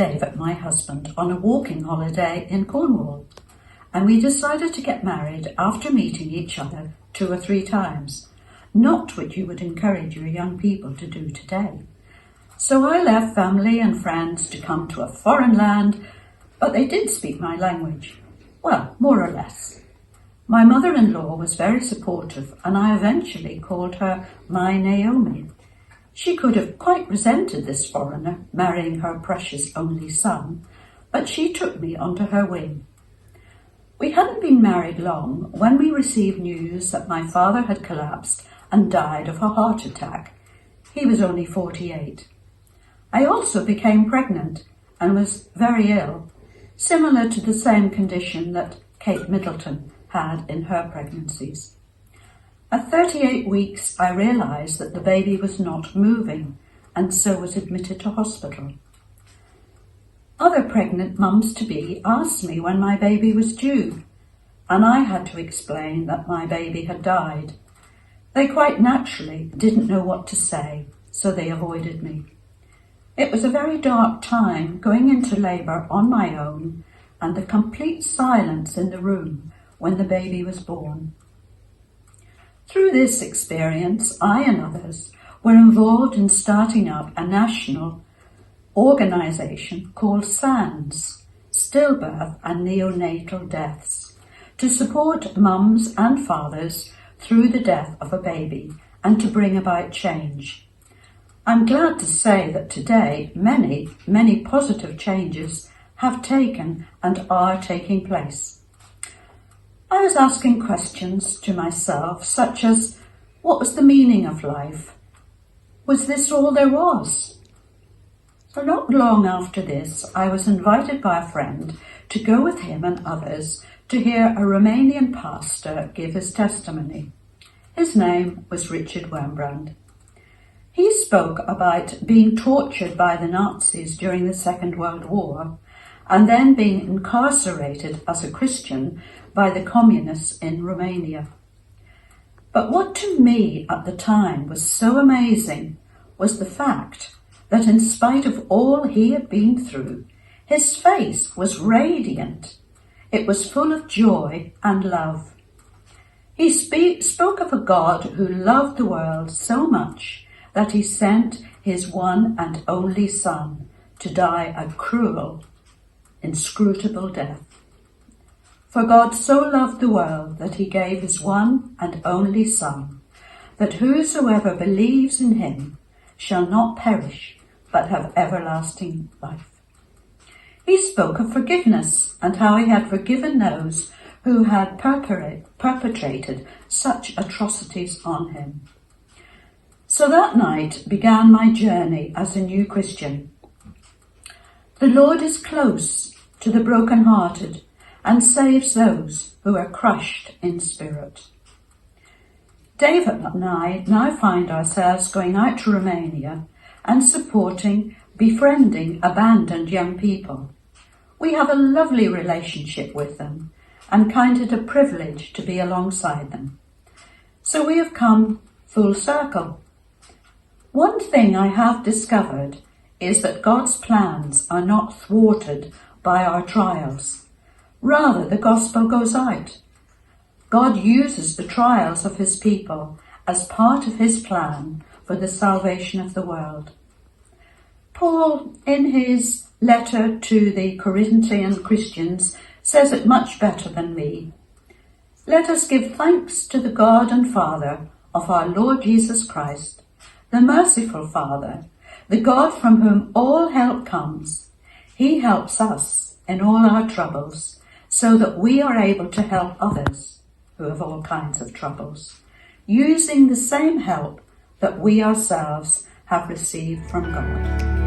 David, my husband, on a walking holiday in Cornwall, and we decided to get married after meeting each other 2 or 3 times, not what you would encourage your young people to do today. So I left family and friends to come to a foreign land, but they did speak my language. Well, more or less. My mother-in-law was very supportive, and I eventually called her my Naomi. She could have quite resented this foreigner marrying her precious only son, but she took me under her wing. We hadn't been married long when we received news that my father had collapsed and died of a heart attack. He was only 48. I also became pregnant and was very ill, similar to the same condition that Kate Middleton had in her pregnancies. At 38 weeks, I realised that the baby was not moving and so was admitted to hospital. Other pregnant mums-to-be asked me when my baby was due, and I had to explain that my baby had died. They quite naturally didn't know what to say, so they avoided me. It was a very dark time going into labour on my own and the complete silence in the room when the baby was born. Through this experience, I and others were involved in starting up a national organisation called SANDS, Stillbirth and Neonatal Deaths, to support mums and fathers through the death of a baby and to bring about change. I'm glad to say that today many positive changes have taken and are taking place. I was asking questions to myself, such as, what was the meaning of life? Was this all there was? So not long after this, I was invited by a friend to go with him and others to hear a Romanian pastor give his testimony. His name was Richard Wurmbrand. He spoke about being tortured by the Nazis during the Second World War and then being incarcerated as a Christian by the communists in Romania. But what to me at the time was so amazing was the fact that in spite of all he had been through, his face was radiant. It was full of joy and love. He spoke of a God who loved the world so much that he sent his one and only Son to die a cruel, inscrutable death. For God so loved the world that he gave his one and only Son, that whosoever believes in him shall not perish, but have everlasting life. He spoke of forgiveness and how he had forgiven those who had perpetrated such atrocities on him. So that night began my journey as a new Christian. The Lord is close to the brokenhearted and saves those who are crushed in spirit. David and I now find ourselves going out to Romania and supporting, befriending abandoned young people. We have a lovely relationship with them and count it a privilege to be alongside them. So we have come full circle. One thing I have discovered is that God's plans are not thwarted by our trials. Rather, the gospel goes out. God uses the trials of his people as part of his plan for the salvation of the world. Paul, in his letter to the Corinthian Christians, says it much better than me. Let us give thanks to the God and Father of our Lord Jesus Christ, the merciful Father, the God from whom all help comes. He helps us in all our troubles, so that we are able to help others who have all kinds of troubles, using the same help that we ourselves have received from God.